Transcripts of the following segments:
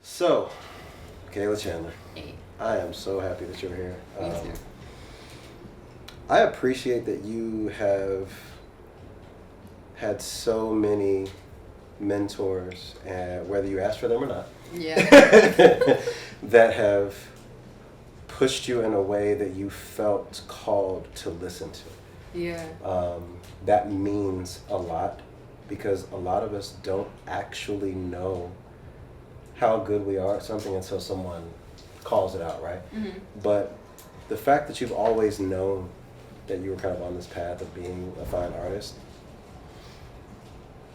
So, McKayla Chandler, Hey. I am so happy that you're here. Me too. I appreciate that you have had so many mentors, and whether you asked for them or not, Yeah. that have pushed you in a way that you felt called to listen to. Yeah. That means a lot because a lot of us don't actually know how good we are at something until someone calls it out, right? Mm-hmm. But the fact that you've always known that you were kind of on this path of being a fine artist,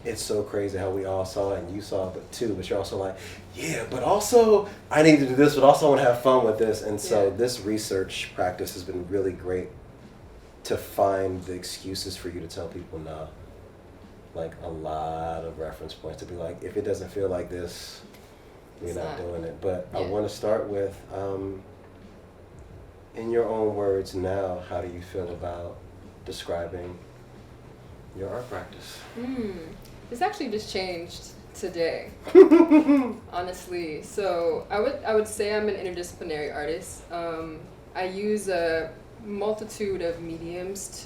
it's so crazy how we all saw it and you saw it too, but you're also like, yeah, but also I need to do this, but also I want to have fun with this. And so this research practice has been really great to find the excuses for you to tell people no. Like a lot of reference points to be like, if it doesn't feel like this, we're not doing it. But I want to start with, in your own words now, how do you feel about describing your art practice? It's actually just changed today, honestly. So I would say I'm an interdisciplinary artist. I use a multitude of mediums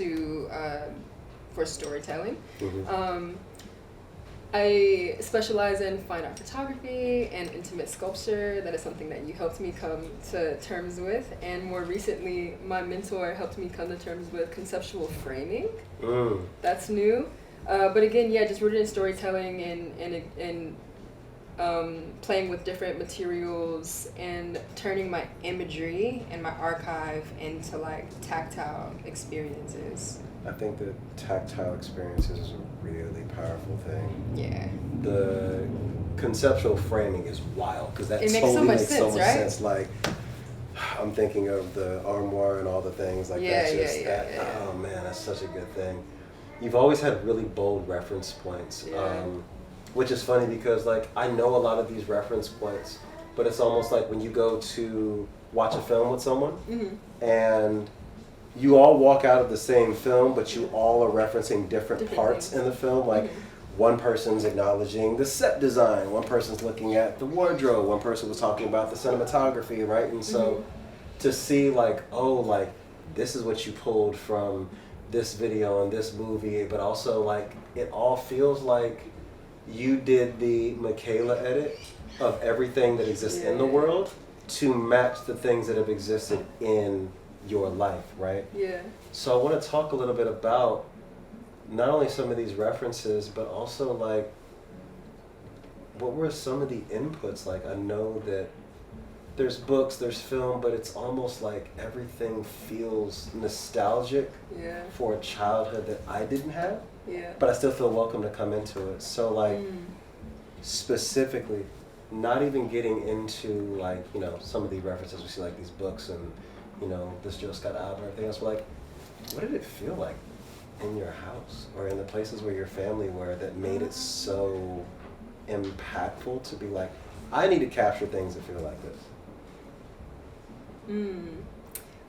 for storytelling. Mm-hmm. I specialize in fine art photography and intimate sculpture. That is something that you helped me come to terms with. And more recently, my mentor helped me come to terms with conceptual framing. That's new. But again, just rooted in storytelling and playing with different materials and turning my imagery and my archive into like tactile experiences. I think that tactile experiences is a really powerful thing. Yeah. The conceptual framing is wild because that It makes totally so much makes sense, so much right? sense. Like, I'm thinking of the armoire and all the things like that. Oh man, that's such a good thing. You've always had really bold reference points, which is funny because like I know a lot of these reference points, but it's almost like when you go to watch a film with someone and you all walk out of the same film, but you all are referencing different parts things in the film. Like one person's acknowledging the set design, one person's looking at the wardrobe, one person was talking about the cinematography, right? And so to see like, oh, like this is what you pulled from this video and this movie, but also like it all feels like you did the McKayla edit of everything that exists in the world to match the things that have existed in your life, right? Yeah. So I want to talk a little bit about not only some of these references, but also like what were some of the inputs? Like I know that there's books, there's film, but it's almost like everything feels nostalgic for a childhood that I didn't have. Yeah. But I still feel welcome to come into it. So like specifically, not even getting into like, you know, some of the references we see like these books and you know, this Jill Scott album and everything else, but like, what did it feel like in your house or in the places where your family were that made it so impactful to be like, I need to capture things that feel like this?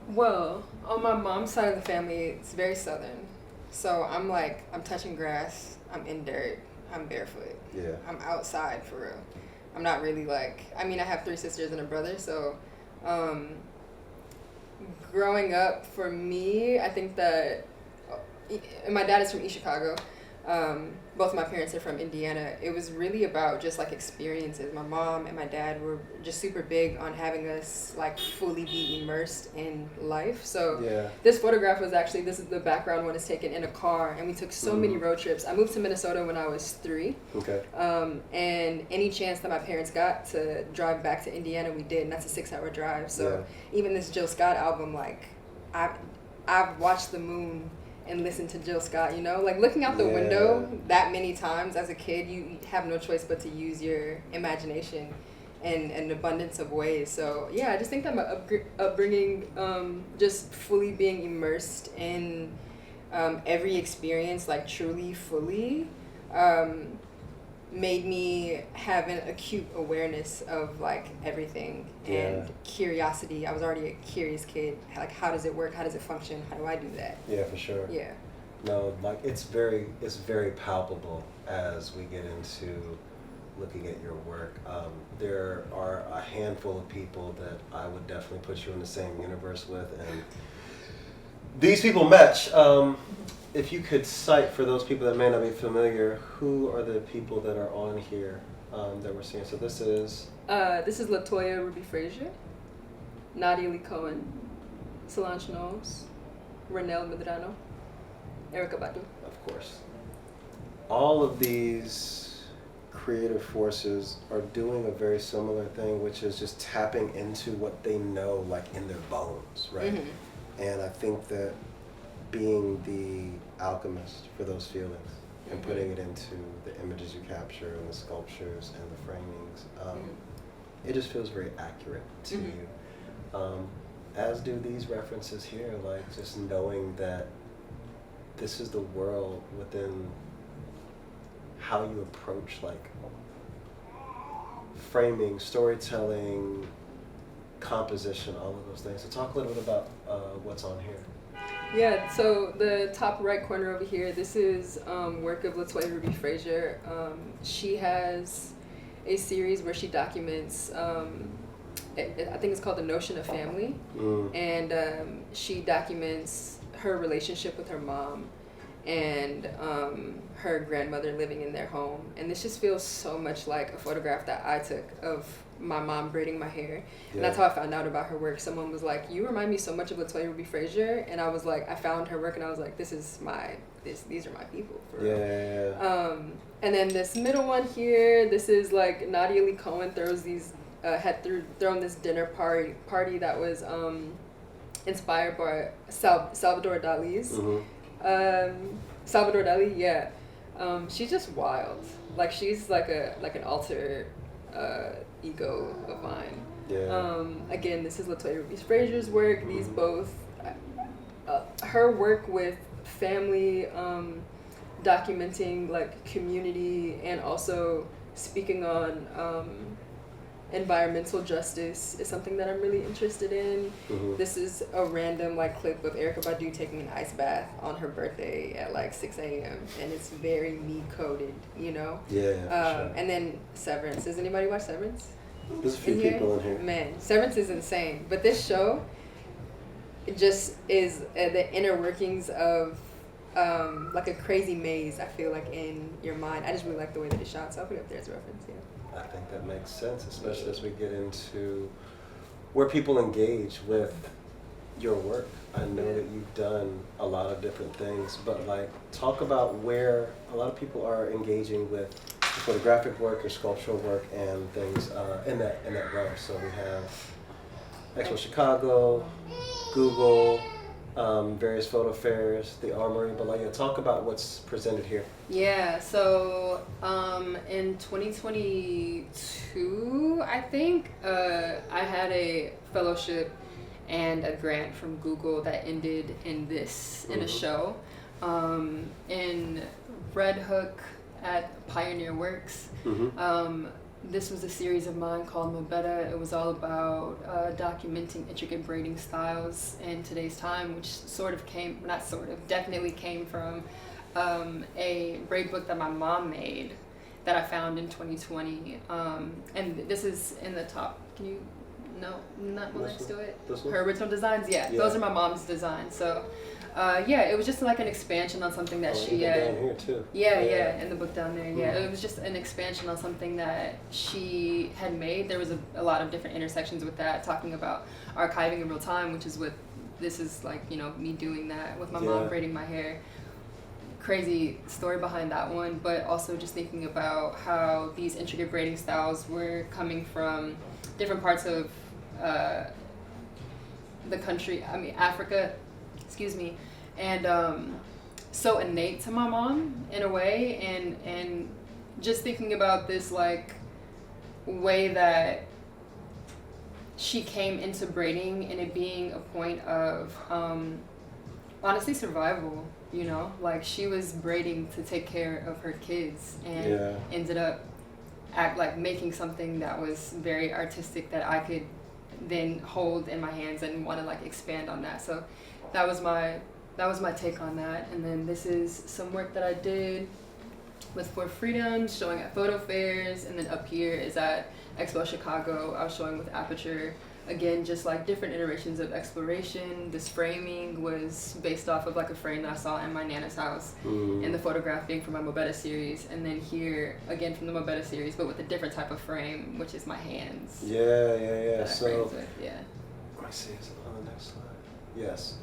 Well, on my mom's side of the family, it's very southern. So I'm touching grass, I'm in dirt, I'm barefoot. Yeah. I'm outside for real. I'm not really like, I mean, I have 3 sisters and a brother, so growing up for me, I think that, and my dad is from East Chicago. Both of my parents are from Indiana. It was really about just like experiences. My mom and my dad were just super big on having us like fully be immersed in life. So this photograph was actually, this is the background one is taken in a car, and we took so many road trips. I moved to Minnesota when I was 3. Okay. And any chance that my parents got to drive back to Indiana, we did, and that's a 6-hour drive. So even this Jill Scott album, like I've watched the moon and listen to Jill Scott, you know? Like, looking out the window that many times as a kid, you have no choice but to use your imagination in an abundance of ways. So, yeah, I just think that my upbringing, just fully being immersed in every experience, like, truly, fully, made me have an acute awareness of, like, everything and curiosity. I was already a curious kid. Like, how does it work? How does it function? How do I do that? Yeah, for sure. Yeah. No, like, it's very palpable as we get into looking at your work. There are a handful of people that I would definitely put you in the same universe with, and these people match. If you could cite, for those people that may not be familiar, who are the people that are on here that we're seeing? So this is LaToya Ruby Frazier, Nadia Lee Cohen, Solange Knowles, Renelle Medrano, Erica Badu. Of course. All of these creative forces are doing a very similar thing, which is just tapping into what they know, like in their bones, right? Mm-hmm. And I think that being the alchemist for those feelings and putting it into the images you capture and the sculptures and the framings, it just feels very accurate to you. As do these references here, like just knowing that this is the world within how you approach like framing, storytelling, composition, all of those things. So talk a little bit about what's on here. Yeah, so the top right corner over here, this is work of LaToya Ruby Frazier. She has a series where she documents, I think it's called The Notion of Family, and she documents her relationship with her mom and her grandmother living in their home. And this just feels so much like a photograph that I took of my mom braiding my hair. Yeah. And that's how I found out about her work. Someone was like, you remind me so much of LaToya Ruby Frazier. And I was like, I found her work and I was like, these are my people. For real. And then this middle one here, this is like Nadia Lee Cohen had thrown this dinner party that was inspired by Salvador Dali's. Salvador Dali, yeah. She's just wild. Like she's like an alter ego of mine. Yeah. Again, this is LaToya Ruby Frazier's work. These both, her work with family, documenting like community, and also speaking on environmental justice is something that I'm really interested in. This is a random like clip of Erykah Badu taking an ice bath on her birthday at like 6 a.m. and it's very me coded, you know? Yeah. Sure. And then Severance. Does anybody watch Severance? There's a few people in here. Man, Severance is insane. But this show, it just is the inner workings of like a crazy maze, I feel like, in your mind. I just really like the way that it's shot, so I'll put it up there as a reference, yeah. I think that makes sense, especially as we get into where people engage with your work. I know that you've done a lot of different things, but like talk about where a lot of people are engaging with photographic work or sculptural work and things in that realm. So we have Expo Chicago, Google, various photo fairs, the Armory, but like, talk about what's presented here. Yeah, so in 2022, I think, I had a fellowship and a grant from Google that ended in a show in Red Hook at Pioneer Works. This was a series of mine called MEADOW. It was all about documenting intricate braiding styles in today's time, which definitely came from a braid book that my mom made that I found in 2020. And this is in the top. Can you? No, not one next to it. Her original designs, yeah. Those are my mom's designs. So, it was just like an expansion on something that she had. Down here too. Yeah, in the book down there. Yeah, it was just an expansion on something that she had made. There was a lot of different intersections with that, talking about archiving in real time, which is what this is like. You know, me doing that with my mom braiding my hair. Crazy story behind that one, but also just thinking about how these intricate braiding styles were coming from different parts of the country, Africa, and so innate to my mom in a way, and just thinking about this like way that she came into braiding and it being a point of honestly survival, you know, like she was braiding to take care of her kids and ended up making something that was very artistic that I could then hold in my hands and want to like expand on that. So that was my take on that. And then this is some work that I did was for Freedom, showing at photo fairs, and then up here is at Expo Chicago. I was showing with Aperture. Again, just like different iterations of exploration. This framing was based off of like a frame that I saw in my Nana's house, and the photograph being from my Mobetta series. And then here, again from the Mobetta series, but with a different type of frame, which is my hands. Yeah. So, yeah. I see, is it on the next slide? Yes.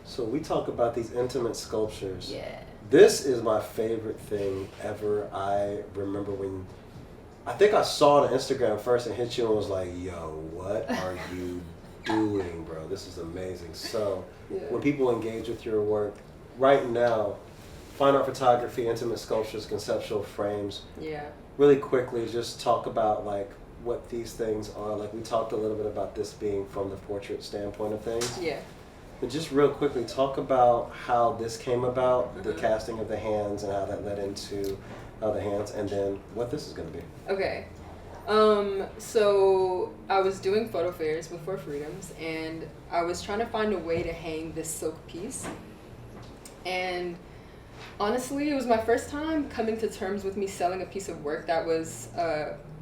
So we talk about these intimate sculptures. Yeah. This is my favorite thing ever. I remember when, I think I saw it on Instagram first and hit you and was like, yo, what are you doing, bro? This is amazing. So when people engage with your work, right now, fine art photography, intimate sculptures, conceptual frames. Yeah. Really quickly, just talk about like what these things are. Like we talked a little bit about this being from the portrait standpoint of things. Yeah. But just real quickly, talk about how this came about, the casting of the hands and how that led into the hands, and then what this is going to be. Okay. So I was doing photo fairs before Freedoms, and I was trying to find a way to hang this silk piece. And honestly, it was my first time coming to terms with me selling a piece of work that was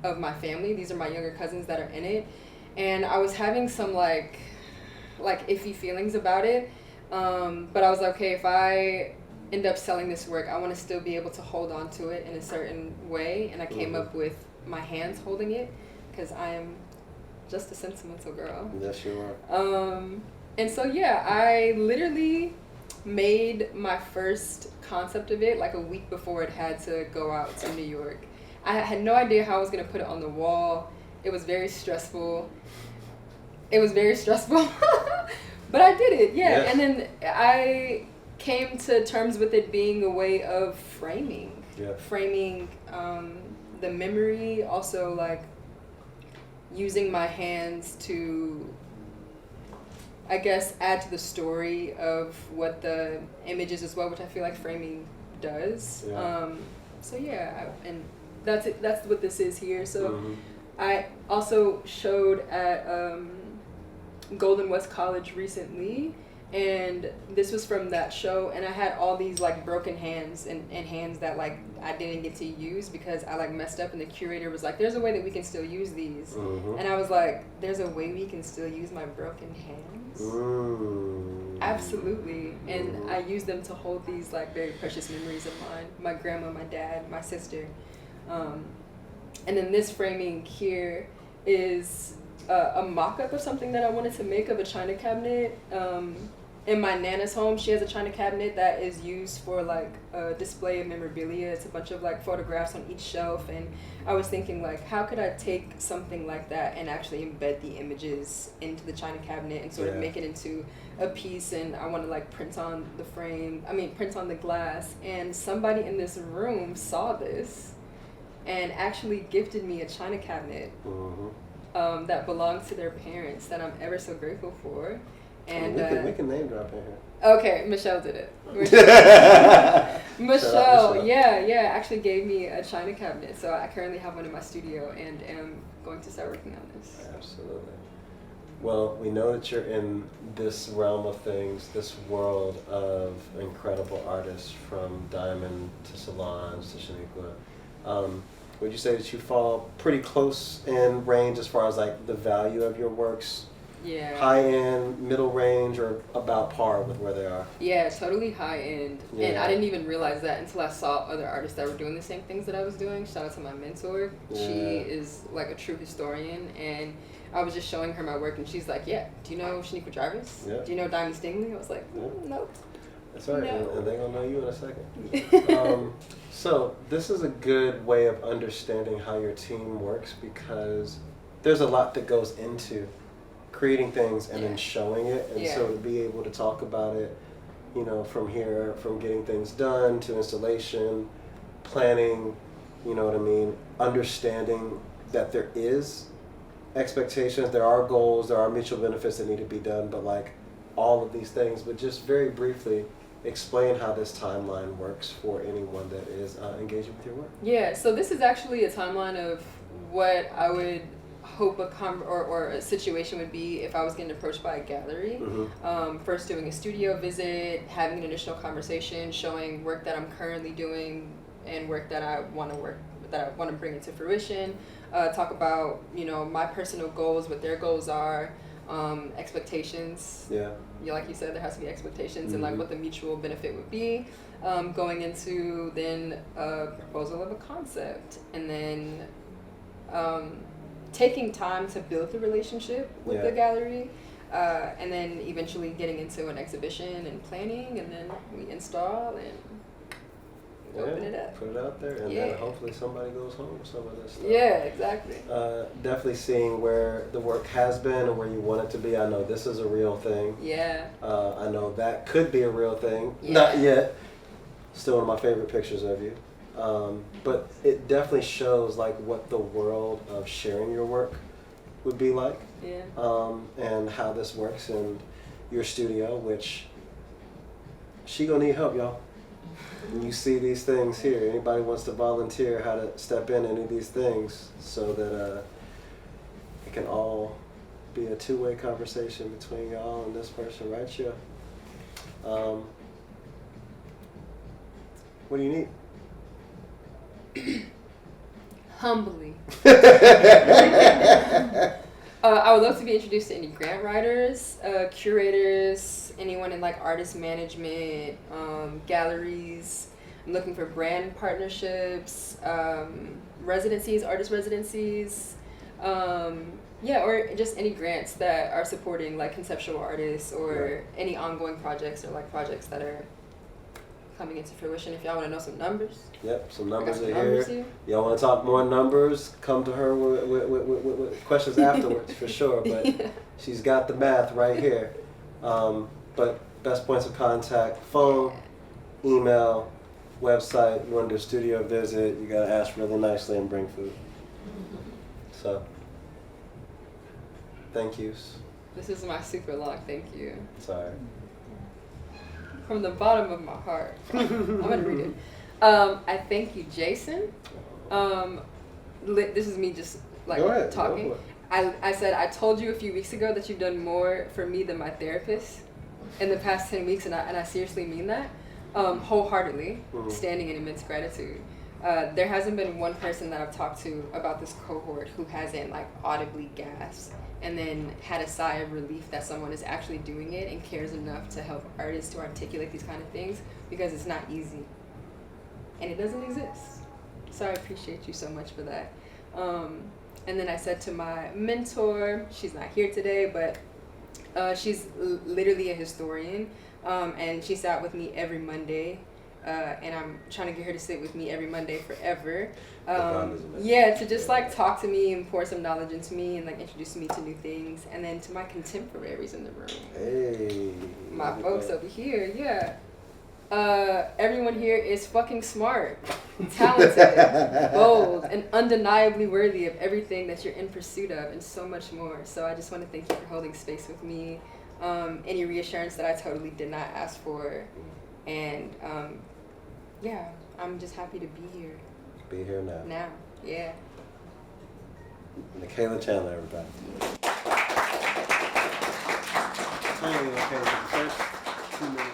of my family. These are my younger cousins that are in it. And I was having some like iffy feelings about it. But I was like, okay, if I end up selling this work, I want to still be able to hold on to it in a certain way. And I came up with my hands holding it, because I am just a sentimental girl. Yes, you are. And so, yeah, I literally made my first concept of it like a week before it had to go out to New York. I had no idea how I was going to put it on the wall. It was very stressful. But I did it, yeah. Yes. And then I came to terms with it being a way of framing. Yeah. Framing the memory, also like using my hands to, I guess, add to the story of what the image is as well, which I feel like framing does. Yeah. So yeah, and that's it. That's what this is here. So I also showed at Golden West College recently, and this was from that show, and I had all these like broken hands and hands that like I didn't get to use because I like messed up, and the curator was like, there's a way that we can still use these. And I was like, there's a way we can still use my broken hands? Absolutely. And I used them to hold these like very precious memories of mine, my grandma, my dad, my sister. And then this framing here is a mock-up of something that I wanted to make of a china cabinet. In my Nana's home, she has a china cabinet that is used for like a display of memorabilia. It's a bunch of like photographs on each shelf, and I was thinking like, how could I take something like that and actually embed the images into the china cabinet and sort of make it into a piece? And I want to like print on the glass. And somebody in this room saw this and actually gifted me a china cabinet that belongs to their parents, that I'm ever so grateful for. And we can name drop in here. Okay, Michelle did it. Michelle, yeah, actually gave me a china cabinet. So I currently have one in my studio and am going to start working on this. Absolutely. Well, we know that you're in this realm of things, this world of incredible artists, from Diamond to Solange to Shaniqua. Would you say that you fall pretty close in range as far as like the value of your works? Yeah. High end, middle range, or about par with where they are? Yeah, totally high end. Yeah. And I didn't even realize that until I saw other artists that were doing the same things that I was doing. Shout out to my mentor. Yeah. She is like a true historian, and I was just showing her my work, and she's like, yeah, do you know Shaniqua Jarvis? Yeah. Do you know Diamond Stingley? I was like, nope. That's right, No. and they're going to know you in a second. So this is a good way of understanding how your team works, because there's a lot that goes into creating things and then showing it. And so to be able to talk about it, you know, from here, from getting things done to installation, planning, you know what I mean, understanding that there is expectations, there are goals, there are mutual benefits that need to be done, but like all of these things. But just very briefly, explain how this timeline works for anyone that is engaging with your work. Yeah, so this is actually a timeline of what I would hope or a situation would be if I was getting approached by a gallery. First doing a studio visit, having an initial conversation, showing work that I'm currently doing and work that I want to bring into fruition. Talk about, you know, my personal goals, what their goals are, expectations. Yeah. Like you said, there has to be expectations and like what the mutual benefit would be. Going into then a proposal of a concept, and then taking time to build the relationship with the gallery, and then eventually getting into an exhibition and planning, and then we install and open it up. Put it out there, and then hopefully somebody goes home with some of this stuff. Yeah, exactly. Definitely seeing where the work has been and where you want it to be. I know this is a real thing. Yeah. I know that could be a real thing. Yeah. Not yet. Still one of my favorite pictures of you. But it definitely shows like what the world of sharing your work would be like. Yeah. And how this works in your studio, which she gonna need help, y'all. And you see these things here. Anybody wants to volunteer how to step in and do these things so that it can all be a two-way conversation between y'all and this person right here. What do you need? Humbly. I would love to be introduced to any grant writers, curators, anyone in like artist management, galleries. I'm looking for brand partnerships, residencies, artist residencies. Or just any grants that are supporting like conceptual artists or any ongoing projects or like projects that are coming into fruition. If y'all want to know some numbers. Yep, some numbers some are numbers here. Y'all want to talk more numbers? Come to her with questions afterwards for sure. But she's got the math right here. But best points of contact: phone, email, website. You want to do a studio visit? You gotta ask really nicely and bring food. So, thank yous. This is my super long thank you. Sorry. From the bottom of my heart. I'm gonna read it. I thank you, Jason. This is me just like talking. I said, I told you a few weeks ago that you've done more for me than my therapist in the past 10 weeks, and I seriously mean that, wholeheartedly, standing in immense gratitude. There hasn't been one person that I've talked to about this cohort who hasn't like audibly gasped and then had a sigh of relief that someone is actually doing it and cares enough to help artists to articulate these kind of things, because it's not easy and it doesn't exist. So I appreciate you so much for that. And then I said to my mentor, she's not here today, but she's literally a historian, and she sat with me every Monday. And I'm trying to get her to sit with me every Monday forever. To just like talk to me and pour some knowledge into me and like introduce me to new things. And then to my contemporaries in the room. Hey. My folks over here, everyone here is fucking smart, talented, bold, and undeniably worthy of everything that you're in pursuit of, and so much more. So I just want to thank you for holding space with me. Any reassurance that I totally did not ask for. And I'm just happy to be here. Be here now. Now, yeah. McKayla Chandler, everybody. Finally, okay, the first 2 minutes.